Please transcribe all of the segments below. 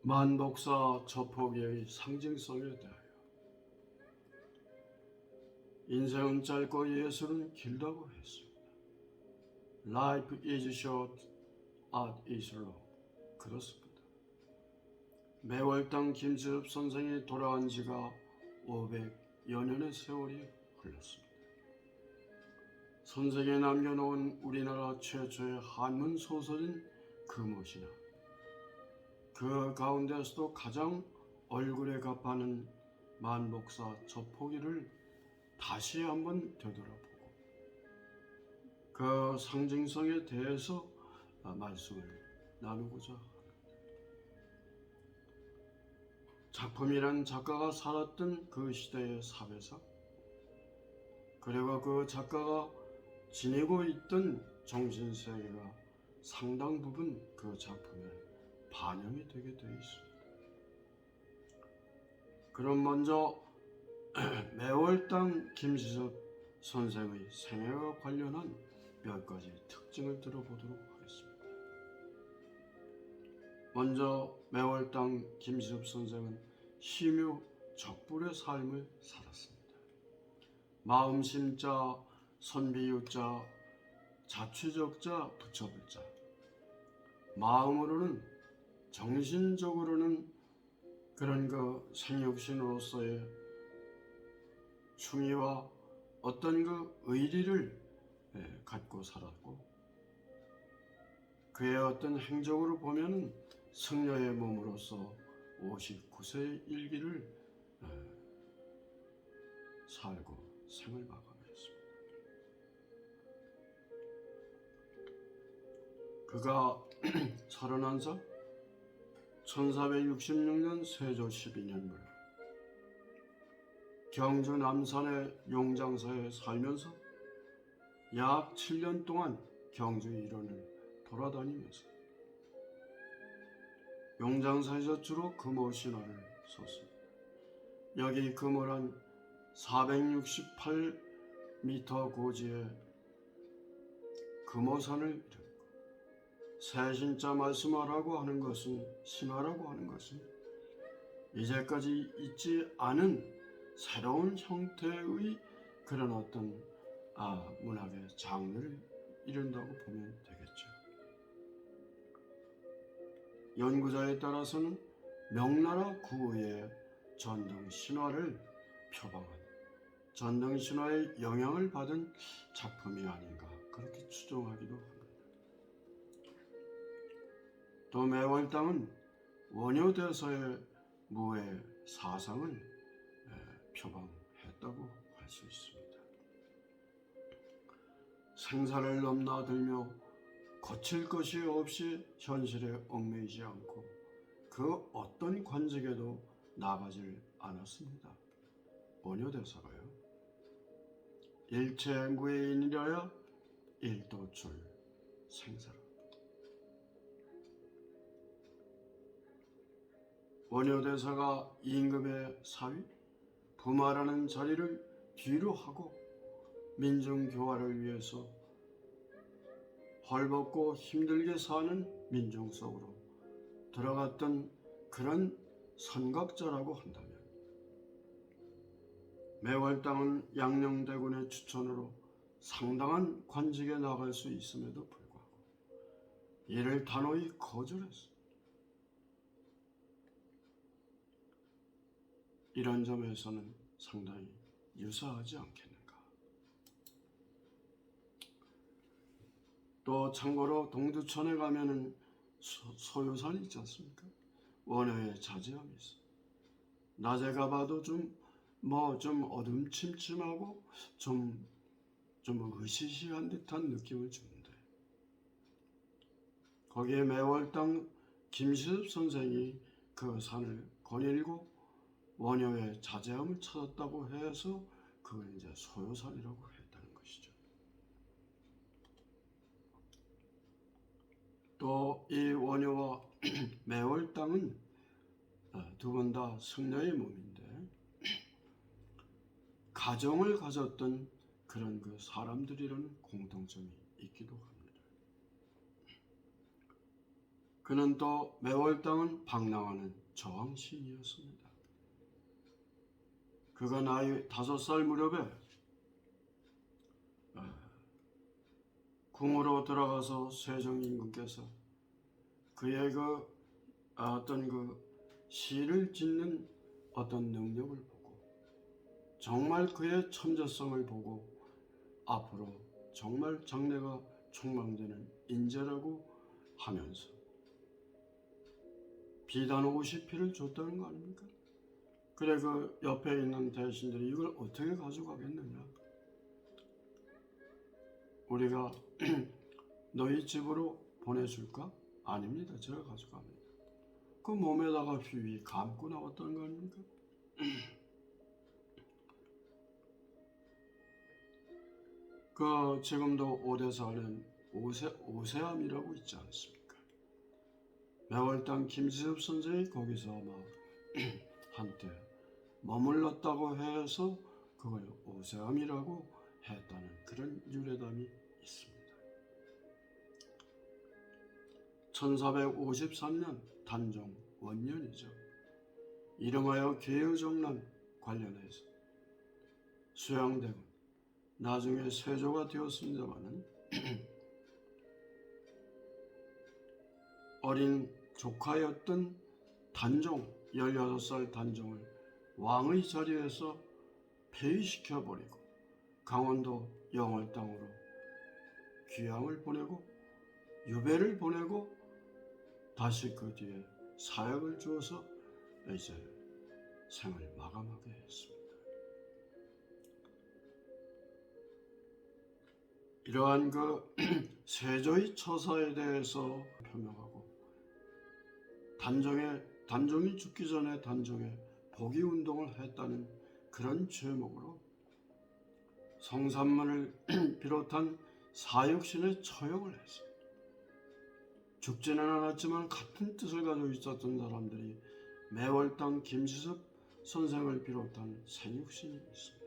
만복사 저포기의 상징성에 대하여 인생은 짧고 예술은 길다고 했습니다. Life is short, art is long. 그렇습니다. 매월당 김수엽 선생이 돌아간 지가 500여 년의 세월이 흘렀습니다. 선생이 남겨놓은 우리나라 최초의 한문 소설인 금옷이나 그 가운데서도 가장 얼굴에 값하는 만복사 저포기를 다시 한번 되돌아보고 그 상징성에 대해서 말씀을 나누고자 합니다. 작품이란 작가가 살았던 그 시대의 사회사, 그리고 그 작가가 지니고 있던 정신세계가 상당 부분 그 작품에 반영이 되게 되어 있습니다. 그럼 먼저 매월당 김수엽 선생의 생애와 관련한 몇 가지 특징을 들어보도록 하겠습니다. 먼저 매월당 김수엽 선생은 심유 적불의 삶을 살았습니다. 마음심자, 선비유자, 자취적자, 붙여불자. 마음으로는, 정신적으로는 그런 그 생육신으로서의 충의와 어떤 그 의리를 갖고 살았고, 그의 어떤 행적으로 보면 승려의 몸으로서 59세의 일기를 살고 생을 마감했습니다. 그가 31살 1466년 세조 12년물 경주 남산의 용장사에 살면서 약 7년 동안 경주 일원을 돌아다니면서 용장사에서 주로 금오신화를 썼습니다. 여기 금오란 468m 고지의 금오산을 이루고 새신자 말씀하라고 하는 것은, 신화라고 하는 것은 이제까지 있지 않은 새로운 형태의 그런 어떤 문학의 장르를 이룬다고 보면 되겠죠. 연구자에 따라서는 명나라 구의 전등 신화를 표방한, 전등 신화의 영향을 받은 작품이 아닌가 그렇게 추정하기도 합니다. 또 매월당은 원효대서의 무의 사상을 표방했다고 할 수 있습니다. 생사를 넘나들며 거칠 것이 없이 현실에 얽매이지 않고 그 어떤 관직에도 나가질 않았습니다. 원효대사가요. 일체 무해인이라야 일도출 생사라. 원효대사가 임금의 사위, 부마라는 자리를 뒤로 하고 민중교화를 위해서 헐벗고 힘들게 사는 민중 속으로 들어갔던 그런 선각자라고 한다면, 매월당은 양녕대군의 추천으로 상당한 관직에 나갈 수 있음에도 불구하고 이를 단호히 거절했습니다. 이런 점에서는 상당히 유사하지 않겠는가. 또 참고로 동두천에 가면은 소유산이 있지 않습니까? 원효의 자제함이 있어. 낮에 가봐도 좀 어둠침침하고 좀 으시시한 듯한 느낌을 주는데, 거기에 매월당 김수엽 선생이 그 산을 거닐고 원효의 자제함을 찾았다고 해서 그걸 이제 소요산이라고 했다는 것이죠. 또 이 원효와 매월당은 두 분 다 승려의 몸인데 가정을 가졌던 그런 그 사람들이라는 공통점이 있기도 합니다. 그는 또 매월당은 방랑하는 저항시인이었습니다. 그가 나이 5살 무렵에 궁으로 들어가서 세종임금께서 그의 어떤 시를 짓는 어떤 능력을 보고 정말 그의 천재성을 보고 앞으로 정말 장래가 촉망되는 인재라고 하면서 비단 50피를 줬다는 거 아닙니까? 그래 그 옆에 있는 대신들이 이걸 어떻게 가져가겠느냐? 우리가 너희 집으로 보내줄까? 아닙니다. 제가 가져갑니다. 그 몸에다가 휘휘 감고 나왔다는 거 아닙니까? 지금도 오대산은 오세암이라고 있지 않습니까? 매월당 김지섭 선생이 거기서 아마 한때 머물렀다고 해서 그걸 오세암이라고 했다는 그런 유래담이 있습니다. 1453년 단종 원년이죠. 이름하여 계의정난 관련해서 수양대군 나중에 세조가 되었습니다마는 어린 조카였던 단종 16살 단종을 왕의 자리에서 폐위시켜버리고 강원도 영월 땅으로 귀향을 보내고 유배를 보내고 다시 그 뒤에 사약을 주어서 이제 생을 마감하게 했습니다. 이러한 세조의 처사에 대해서 표명하고 단종이 죽기 전에 단종에 복위 운동을 했다는 그런 제목으로 성산문을 비롯한 사육신에 처형을 했습니다. 죽지는 않았지만 같은 뜻을 가지고 있었던 사람들이 매월당 김지섭 선생을 비롯한 생육신이 있습니다.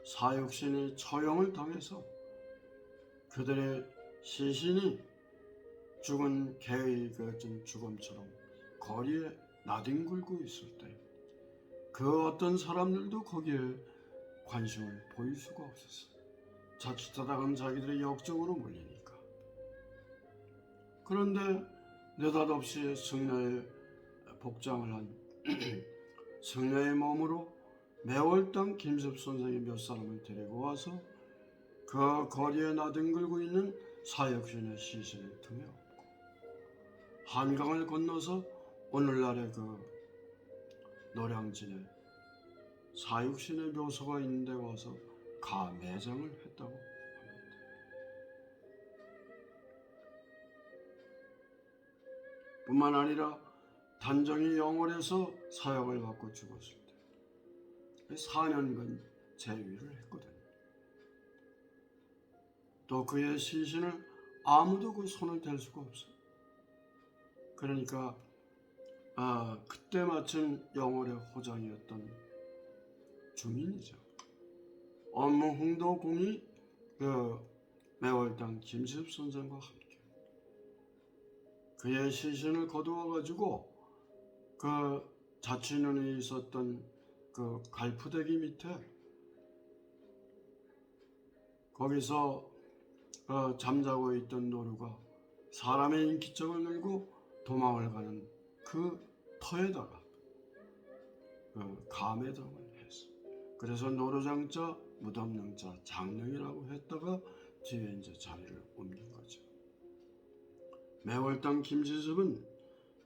사육신이 처형을 당해서 그들의 시신이 죽은 개의 죽음처럼 거리에 나뒹굴고 있을 때 그 어떤 사람들도 거기에 관심을 보일 수가 없었어요. 자칫하다간 자기들의 역적으로 몰리니까. 그런데 느닷없이 승려의 복장을 한 승려의 몸으로 매월당 김섭 선생이 몇 사람을 데리고 와서 그 거리에 나뒹굴고 있는 사역신의 시신을 등에 업고 한강을 건너서 오늘날의 노량진에 사육신의 묘소가 있는 데 와서 가매장을 했다고 합니다. 뿐만 아니라 단종이 영월에서 사역을 받고 죽었을 때 4년간 재위를 했거든요. 또 그의 시신을 아무도 그 손을 댈 수가 없어요. 그러니까 그때 마침 영월의 호장이었던 중인이죠. 엄흥도공이 매월당 김지섭 선생과 함께 그의 시신을 거두어 가지고 자취년에 있었던 갈푸대기 밑에 거기서 잠자고 있던 노루가 사람의 인기척을 들고 도망을 가는 그 터에다가 가매장을 했어. 그래서 노루장자, 무덤능자, 장릉이라고 했다가 뒤에 이제 자리를 옮긴 거죠. 매월당 김지섭은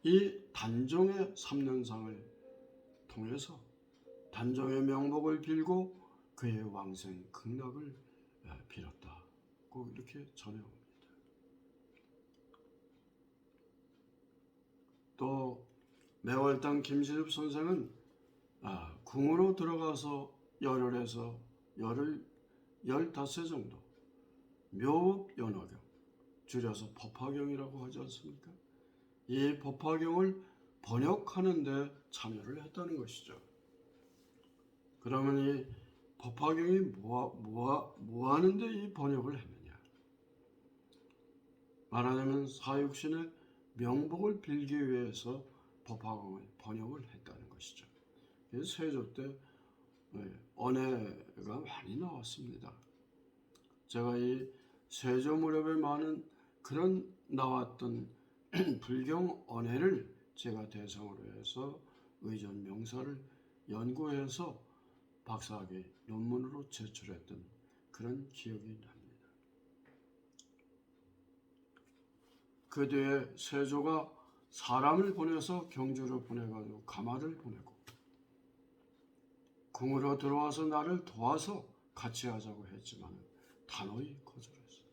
이 단종의 3년상을 통해서 단종의 명복을 빌고 그의 왕생 극락을 빌었다고 이렇게 전해옵니다. 또 매월당 김지섭 선생은 궁으로 들어가서 열흘에서 15세 정도 묘법연화경, 줄여서 법화경이라고 하지 않습니까? 이 법화경을 번역하는 데 참여를 했다는 것이죠. 그러면 이 법화경이 뭐 하는데 이 번역을 했느냐? 말하자면 사육신의 명복을 빌기 위해서 법화공을 번역을 했다는 것이죠. 그래서 세조 때 언해가 많이 나왔습니다. 제가 이 세조 무렵에 많은 그런 나왔던 불경 언해를 제가 대상으로 해서 의전 명사를 연구해서 박사학위 논문으로 제출했던 그런 기억이 납니다. 그 뒤에 세조가 사람을 보내서 경주를 보내가지고 가마를 보내고 궁으로 들어와서 나를 도와서 같이 하자고 했지만 단호히 거절했어요.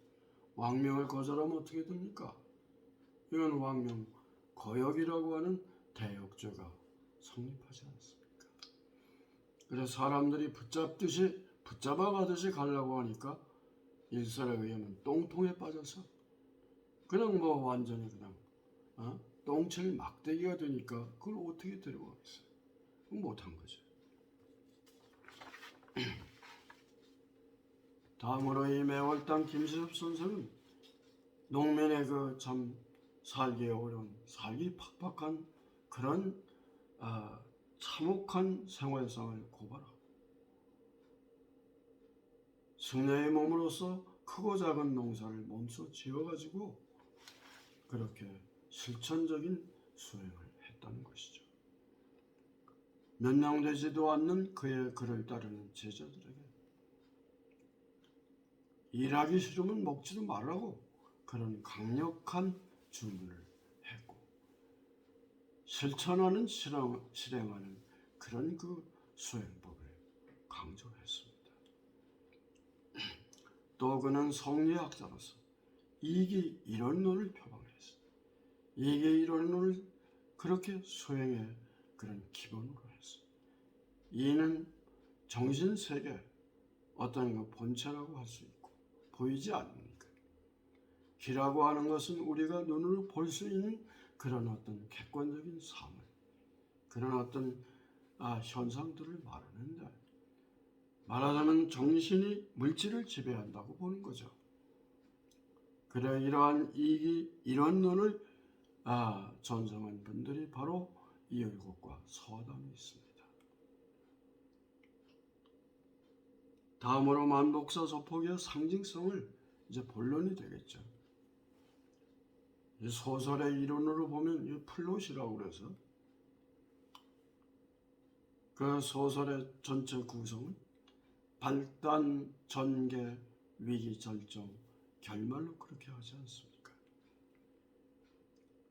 왕명을 거절하면 어떻게 됩니까? 이건 왕명 거역이라고 하는 대역죄가 성립하지 않습니까? 그래서 사람들이 붙잡아가듯이 가려고 하니까 일설에 의하면 똥통에 빠져서 그냥 완전히 그냥 똥칠 막대기가 되니까 그걸 어떻게 데려가겠어요? 못한 거죠. 다음으로 이 매월당 김시섭 선생은 농민의 그 참 살기 어려운, 살기 팍팍한 그런 참혹한 생활상을 고발하고 승려의 몸으로서 크고 작은 농사를 몸소 지어가지고 그렇게 실천적인 수행을 했다는 것이죠. 몇 명 되지도 않는 그의 글을 따르는 제자들에게 일하기 싫으면 먹지도 말라고 그런 강력한 주문을 했고 실천하는 실행하는 그런 그 수행법을 강조했습니다. 또 그는 성리학자로서 이기 이론론을 표방했어요. 이기 이론론을 그렇게 수행의 그런 기본으로 했어요. 이는 정신세계 어떤 그 본체라고 할 수 있고 보이지 않습니까? 기라고 하는 것은 우리가 눈으로 볼 수 있는 그런 어떤 객관적인 사물, 그런 어떤 현상들을 말하는데 말하자면 정신이 물질을 지배한다고 보는 거죠. 그래 이러한 이런 눈을 전성한 분들이 바로 이열곡과 서담이 있습니다. 다음으로 만복사 서폭의 상징성을 이제 본론이 되겠죠. 이 소설의 이론으로 보면 이 플롯이라고 그래서 그 소설의 전체 구성은 발단, 전개, 위기, 절정, 결말로 그렇게 하지 않습니까?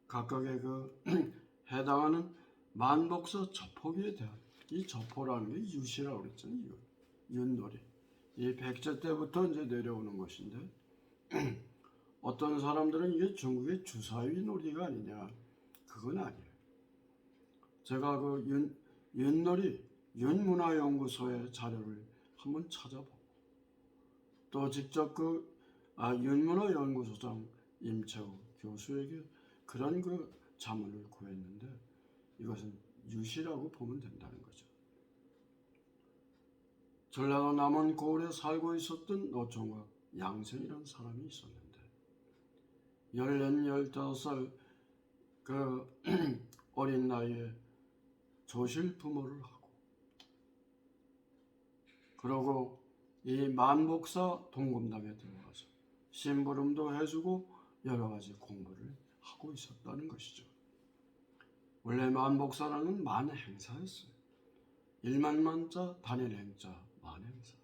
각각의 그 해당하는 만복사 저포기에 대한 이 저포라는 게 유시라고 그랬잖아요. 윷놀이. 이 백제 때부터 이제 내려오는 것인데 어떤 사람들은 이게 중국의 주사위 놀이가 아니냐. 그건 아니에요. 제가 그 윷놀이 윷문화연구소의 자료를 한번 찾아보고 또 직접 그 윷문화연구소장 임채우 교수에게 그런 그 자문을 구했는데 이것은 유시라고 보면 된다는 거죠. 전라도 남원 고을에 살고 있었던 노총각 양생이라는 사람이 있었는데 14, 15살 그 어린 나이에 조실 부모를 하고 그러고 이 만복사 동금당에 들어가서 심부름도 해주고 여러 가지 공부를 하고 있었다는 것이죠. 원래 만복사라는 만행사였어요. 일만만자 단일행자 만행사.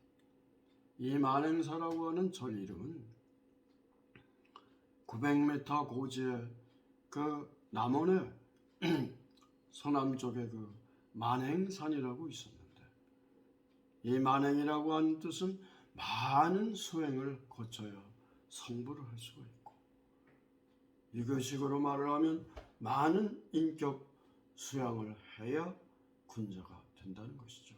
이 만행사라고 하는 절 이름은 900m 고지에 그 남원의 서남쪽에 그 만행산이라고 있었는데 이 만행이라고 하는 뜻은 많은 수행을 거쳐야 성불을 할 수가 있고 이것식으로 말을 하면 많은 인격 수양을 해야 군자가 된다는 것이죠.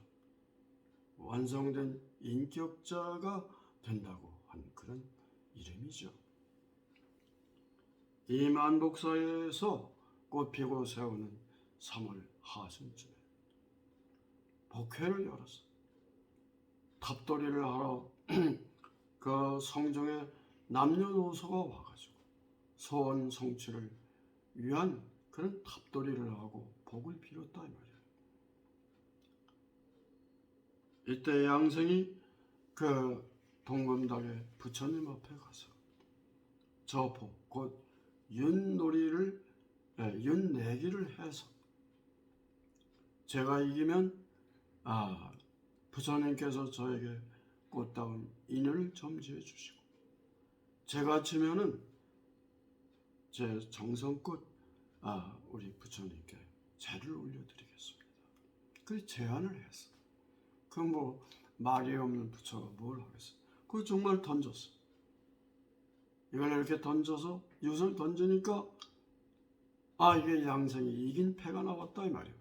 완성된 인격자가 된다고 한 그런 이름이죠. 이 만복사에서 꽃피고 세우는 3월 하순쯤에 복회를 열어서 탑돌이를 하러 그 성중에 남녀노소가 와가지고 소원 성취를 위한 그런 탑돌이를 하고 복을 빌었다 이 말이에요. 이때 양생이 그 동금닭의 부처님 앞에 가서 저포 곧 윷놀이를 윷내기를 해서 제가 이기면 부처님께서 저에게 꽃다운 인연을 점지해 주시고 제가 지면은 제 정성껏 우리 부처님께 제를 올려드리겠습니다. 그 제안을 했어. 그 뭐 말이 없는 부처가 뭘 하겠어. 그거 정말 던졌어. 이걸 이렇게 던져서 윷을 던지니까 이게 양생이 이긴 패가 나왔다 이 말이에요.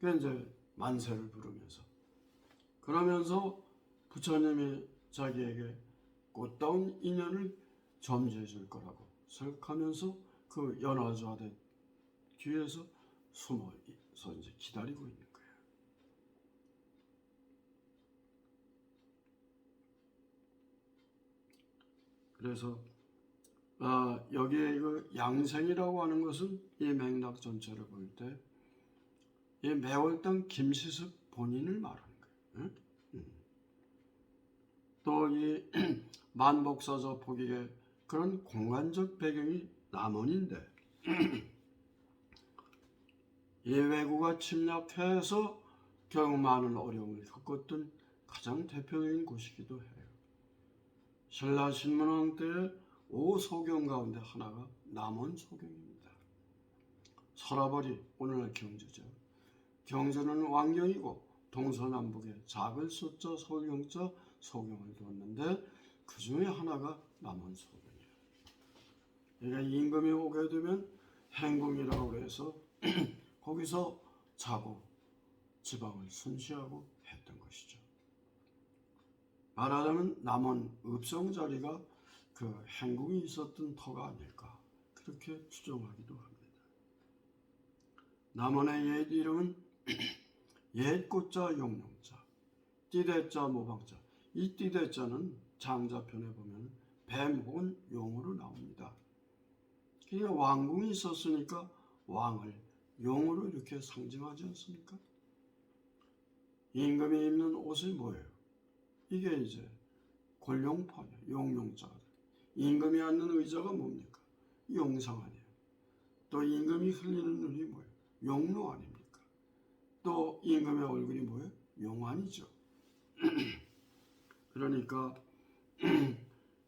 그 이제 만세를 부르면서 그러면서 부처님이 자기에게 꽃다운 인연을 점지해 줄 거라고 생각하면서 그 연화좌대 뒤에서 숨어서 이제 기다리고 있는 거예요. 그래서 여기에 그 양생이라고 하는 것은 이 맥락 전체를 볼 때 이 매월당 김시습 본인을 말하는 거예요. 또 이 만복사저 포기의 그런 공간적 배경이 남원인데 이 왜구가 침략해서 결국 많은 어려움을 겪었던 가장 대표적인 곳이기도 해요. 신라 신문왕 때의 5소경 가운데 하나가 남원 소경입니다. 서라벌이 오늘날 경주죠. 경주는 왕경이고 동서남북에 작을 소자, 소경자, 소경을 두었는데 그 중에 하나가 남원 소경이에요. 그러니까 임금이 오게 되면 행궁이라고 해서 거기서 자고 지방을 순시하고 했던 것이죠. 말하자면 남원 읍성 자리가 그 행궁이 있었던 터가 아닐까 그렇게 추정하기도 합니다. 남원의 옛 이름은 옛꽃자 용룡자, 띠대자 모방자. 이 띠대자는 장자편에 보면 뱀 혹은 용으로 나옵니다. 그러니까 왕궁이 있었으니까 왕을 용으로 이렇게 상징하지 않습니까? 임금이 입는 옷이 뭐예요? 이게 이제 골룡판이에요. 용룡자가. 임금이 앉는 의자가 뭡니까? 용상 아니에요. 또 임금이 흘리는 눈이 뭐예요? 용로 아닙니까? 또 임금의 얼굴이 뭐예요? 용안이죠. 그러니까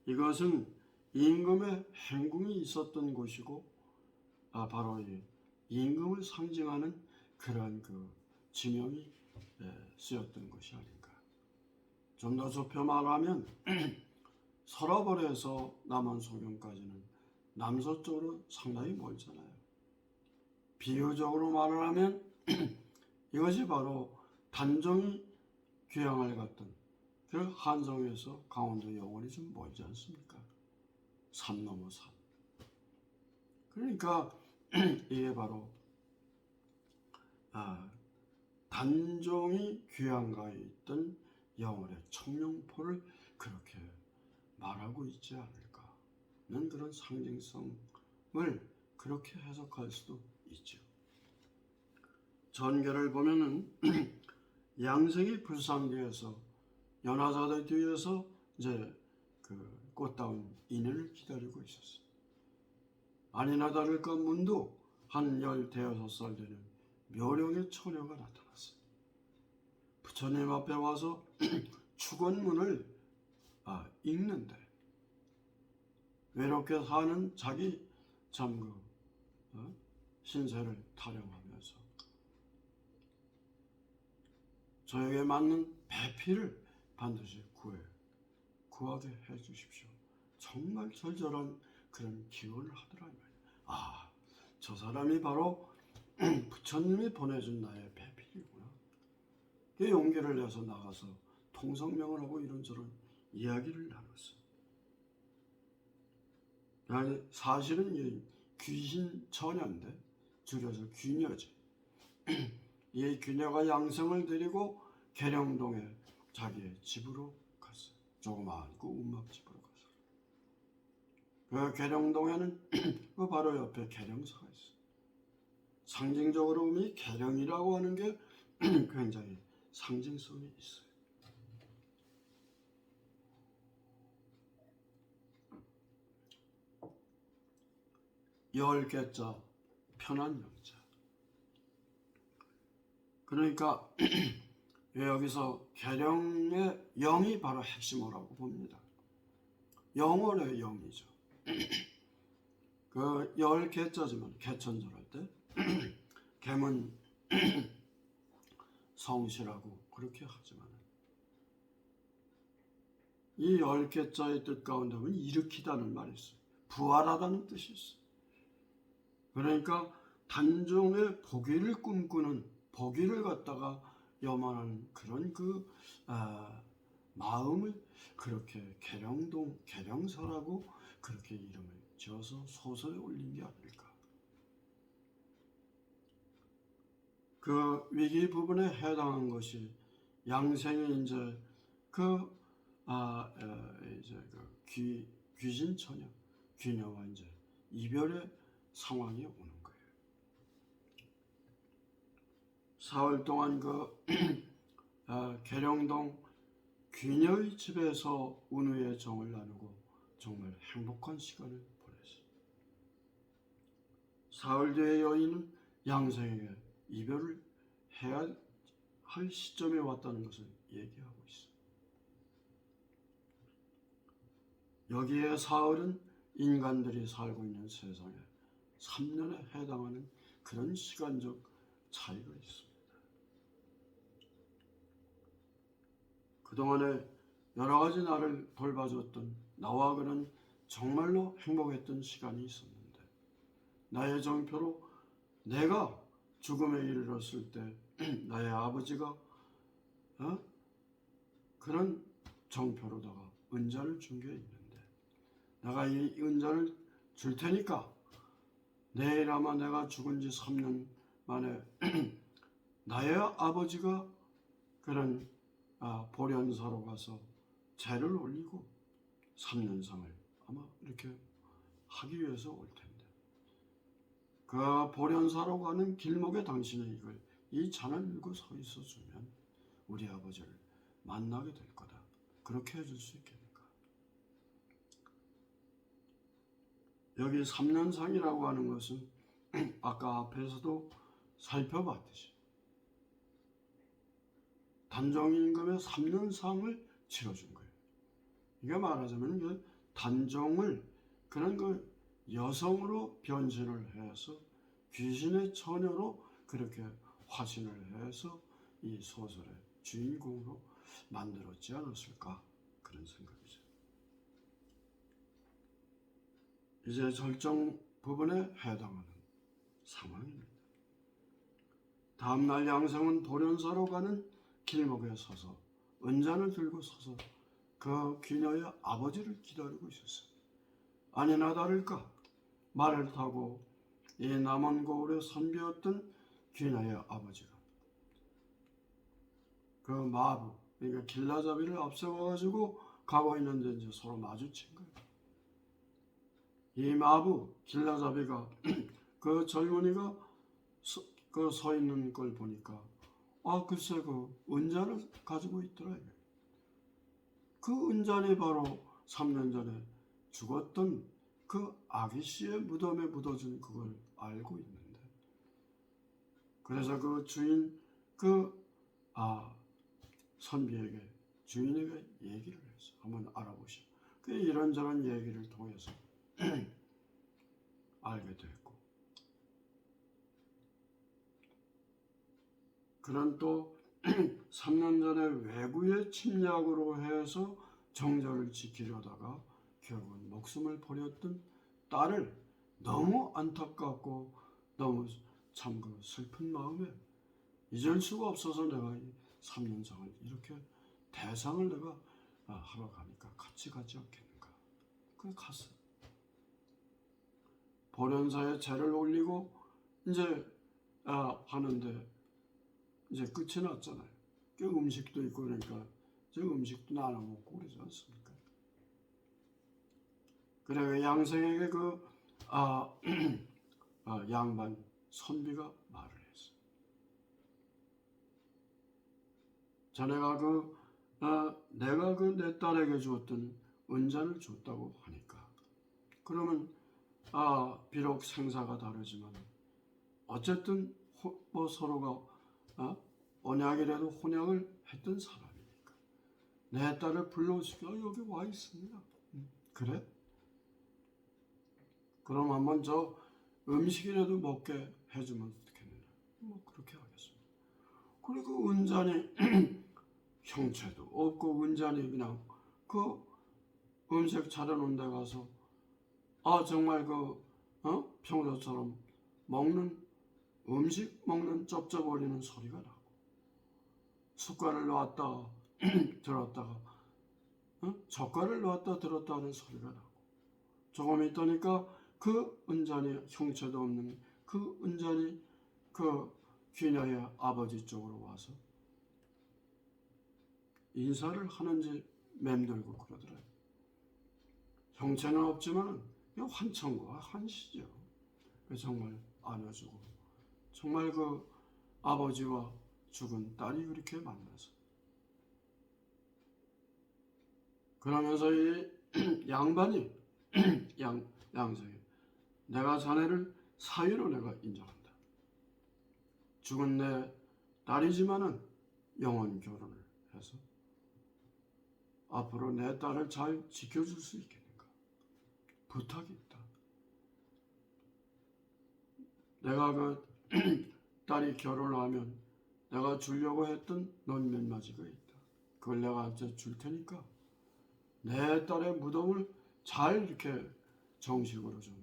이것은 임금의 행궁이 있었던 곳이고 바로 이 임금을 상징하는 그러한 그 지명이 쓰였던 것이 아닌가. 좀 더 좁혀 말하면 서라벌에서 남원 소경까지는 남서쪽으로 상당히 멀잖아요. 비유적으로 말을 하면 이것이 바로 단종이 귀향을 갔던 그 한성에서 강원도 영월이 좀 멀지 않습니까? 산 넘어 산. 그러니까 이게 바로 단종이 귀향가에 있던 영월의 청룡포를 그렇게 말하고 있지 않을까는 그런 상징성을 그렇게 해석할 수도 있죠. 전개를 보면은 양생이 불상기에서 연화자대 뒤에서 이제 그 꽃다운 인연을 기다리고 있었어요. 아니나 다를까 문도 한 15살 되는 묘령의 처녀가 나타났어요. 부처님 앞에 와서 축원문을 읽는데 외롭게 사는 자기 신세를 타령하면서 저에게 맞는 배필을 반드시 구하게 해주십시오. 정말 절절한 그런 기원을 하더라. 저 사람이 바로 부처님이 보내준 나의 배필이구나. 그 용기를 내서 나가서 통성명을 하고 이런저런 이야기를 나눴어. 사실은 이 귀신 처녀인데 줄여서 귀녀지. 이 귀녀가 양성을 데리고 계령동에 자기의 집으로 갔어요. 조그마한 그 운막집으로 갔어요. 그 계룡동에는 그 바로 옆에 계룡사가 있어요. 상징적으로 보면 이 계룡이라고 하는 게 굉장히 상징성이 있어요. 열개자 편한 영자. 그러니까 여기서 계룡의 영이 바로 핵심어라고 봅니다. 영원의 영이죠. 그 열개자지만 개천절 할 때 개문 성시라고 그렇게 하지만 이 열개자의 뜻 가운데 보면 일으키다는 말이 있어요. 부활하다는 뜻이 있어요. 그러니까 단종의 복위를 꿈꾸는 복위를 갖다가 염원하는 그런 마음을 그렇게 계룡동 계룡서라고 그렇게 이름을 지어서 소설에 올린 게 아닐까. 그 위기 부분에 해당한 것이 양생이 이제 귀신 처녀 귀녀와 이제 이별의 상황이 오는 거예요. 사흘 동안 계룡동 귀녀의 집에서 운우의 정을 나누고 정말 행복한 시간을 보냈어요. 사흘 뒤에 여인은 양생에게 이별을 해야 할 시점에 왔다는 것을 얘기하고 있어요. 여기에 사흘은 인간들이 살고 있는 세상에 3년에 해당하는 그런 시간적 차이가 있습니다. 그동안에 여러 가지 나를 돌봐줬던 나와 그는 정말로 행복했던 시간이 있었는데 나의 정표로 내가 죽음에 이르렀을 때 나의 아버지가 그런 정표로다가 은자를 준 게 있는데 내가 이 은자를 줄 테니까 내일 아마 내가 죽은 지 3년 만에 나의 아버지가 그런 보련사로 가서 제를 올리고 3년상을 아마 이렇게 하기 위해서 올 텐데 그 보련사로 가는 길목에 당신이 이 잔을 들고 서 있어 주면 우리 아버지를 만나게 될 거다. 그렇게 해줄 수 있겠는가? 여기 3년상이라고 하는 것은 아까 앞에서도 살펴봤듯이 단종임금의 3년상을 치러준 거예요. 이게 말하자면 단종을 그런 여성으로 변신을 해서 귀신의 처녀로 그렇게 화신을 해서 이 소설의 주인공으로 만들었지 않았을까 그런 생각이죠. 이제 절정 부분에 해당하는 상황입니다. 다음날 양성은 보련사로 가는 길목에 서서 은잔을 들고 서서 그 귀녀의 아버지를 기다리고 있었어요. 아니나 다를까 말을 타고 이 남원 고을에 선비였던 귀녀의 아버지가 그 마부 그러니까 길라잡이를 앞세워가지고 가고 있는데 이제 서로 마주친 거예요. 이 마부 길라잡이가 그 젊은이가 서 있는 걸 보니까 글쎄 그 은잔을 가지고 있더라. 그 은잔이 바로 3년 전에 죽었던 그 아기씨의 무덤에 묻어진 그걸 알고 있는데 그래서 그 주인 선비에게 주인에게 얘기를 했어. 한번 알아보시오. 그 이런저런 얘기를 통해서 알게 됐고 그런 또 3년 전에 외구의 침략으로 해서 정절을 지키려다가 결국은 목숨을 버렸던 딸을 너무 안타깝고 너무 참 슬픈 마음에 잊을 수가 없어서 내가 이 3년상을 이렇게 대상을 내가 하러 가니까 같이 가지 않겠는가. 그래 갔어. 보련사에 제를 올리고 이제 하는데 이제 끝이 났잖아요. 그 음식도 있고 그러니까 저 음식도 나눠 먹고 그러지 않습니까? 그래 그 양생에게 양반 선비가 말을 했어. 자네가 내가 내 딸에게 주었던 은잔을 줬다고 하니까 그러면 비록 생사가 다르지만 어쨌든 서로가 언약이라도 혼약을 했던 사람이니까 내 딸을 불러오시고 여기 와 있습니다. 그래? 그럼 한번 저 음식이라도 먹게 해주면 어떻겠느냐. 뭐 그렇게 하겠습니다. 그리고 은잔이 형체도 없고 은잔이 그냥 그 음식 차려놓은 데 가서 정말 평소처럼 음식 먹는 쩝쩝거리는 소리가 나고 숟갈을 놨다 들었다가 젓갈을 놨다 들었다 하는 소리가 나고 조금 있다니까 그 은잔이 형체도 없는 그 은잔이 그 귀녀의 아버지 쪽으로 와서 인사를 하는지 맴돌고 그러더래요. 형체는 없지만 환청과 한시죠. 정말 안아주고 정말 그 아버지와 죽은 딸이 그렇게 만나서 그러면서 이 양반이 양생이 내가 자네를 사위로 내가 인정한다. 죽은 내 딸이지만은 영원 결혼을 해서 앞으로 내 딸을 잘 지켜줄 수 있겠는가? 부탁이 있다. 내가 딸이 결혼하면 내가 주려고 했던 논면마지가 있다. 그걸 내가 이제 줄 테니까 내 딸의 무덤을 잘 이렇게 정식으로 좀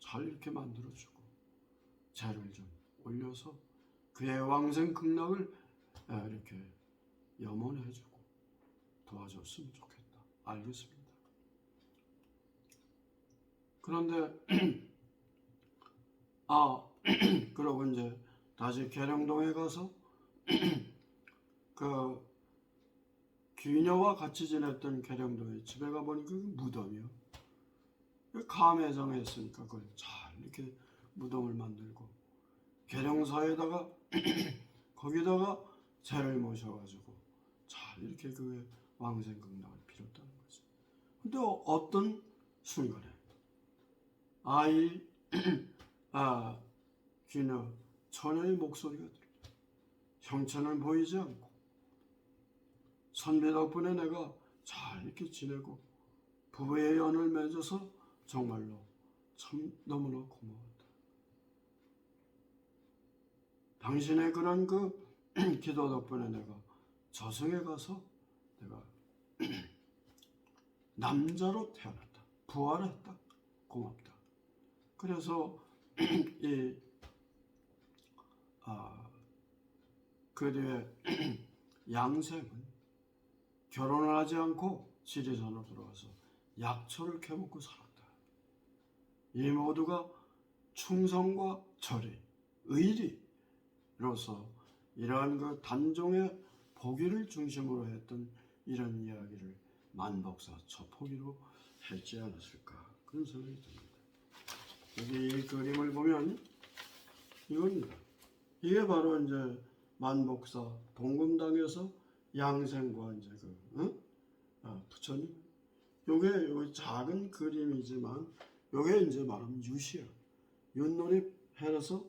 잘 이렇게 만들어주고 재를 좀 올려서 그의 왕생 극락을 이렇게 염원해주고 도와줬으면 좋겠다. 알겠습니다. 그런데 그러고 이제 다시 계룡동에 가서 그 귀녀와 같이 지냈던 계룡동에 집에 가보니까 그 무덤이요. 감회정했으니까 그걸 잘 이렇게 무덤을 만들고 계룡사에다가 거기다가 재를 모셔가지고 잘 이렇게 그 왕생극락을 빌었다는 거죠. 근데 어떤 순간에 귀녀 처녀의 목소리가 들려. 형체는 보이지 않고 선비 덕분에 내가 잘 이렇게 지내고 부부의 연을 맺어서 정말로 참 너무나 고마웠다. 당신의 그런 기도 덕분에 내가 저승에 가서 내가 남자로 태어났다. 부활했다. 고맙다. 그래서 그 뒤에 양생은 결혼을 하지 않고 지리산으로 들어와서 약초를 캐먹고 살았다. 이 모두가 충성과 절의, 의리로서 이러한 단종의 포기를 중심으로 했던 이런 이야기를 만복사 첫 포기로 했지 않았을까 그런 생각이 듭니다. 여기 이 그림을 보면 이겁니다. 이게 바로 이제 만복사 동금당에서 양생과 이제 부처님. 요게 작은 그림이지만 요게 이제 말하면 유시야. 윷놀이 해서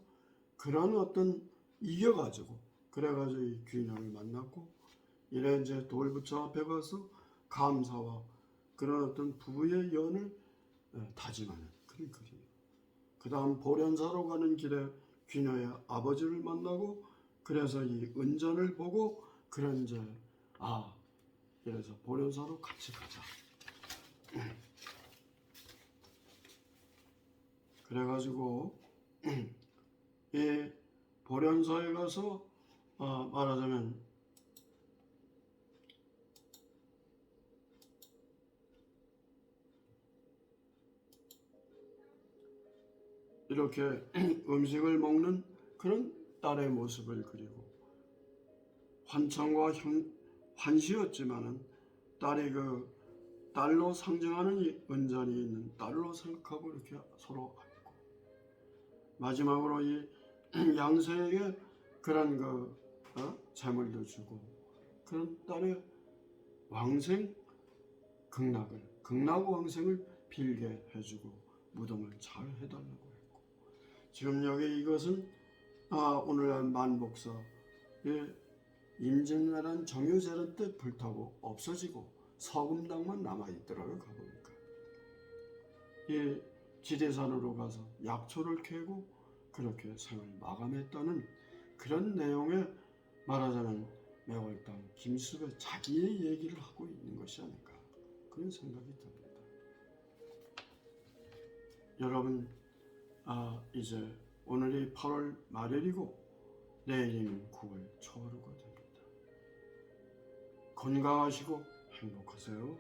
그런 어떤 이겨가지고 그래가지고 이 귀녀를 만났고 이래 이제 돌부처 앞에 가서 감사와 그런 어떤 부부의 연을 다짐하는 그런 그림. 그 다음 보련사로 가는 길에 귀녀의 아버지를 만나고 그래서 이 은전을 보고 그런 이제 그래서 보련사로 같이 가자. 그래가지고 이 보련사에 가서 말하자면 이렇게 음식을 먹는 그런 딸의 모습을 그리고 환청과 환시였지만은 딸이 딸로 상징하는 이 은잔이 있는 딸로 생각하고 이렇게 서로 안고, 마지막으로 이 양서에게 그런 재물도 주고 그런 딸의 왕생 극락왕생을 빌게 해주고 무덤을 잘 해달라고 했고, 지금 여기 이것은 오늘날 만복사의 임진왜란 정유재란 때 불타고 없어지고 서금당만 남아있더라고요. 가보니까 이 지리산으로 가서 약초를 캐고 그렇게 생을 마감했다는 그런 내용의, 말하자면 매월당 김숙의 자기의 얘기를 하고 있는 것이 아닐까, 그런 생각이 듭니다. 여러분, 이제 오늘이 8월 말일이고 내일이면 9월 초하루가 됩니다. 건강하시고 행복하세요.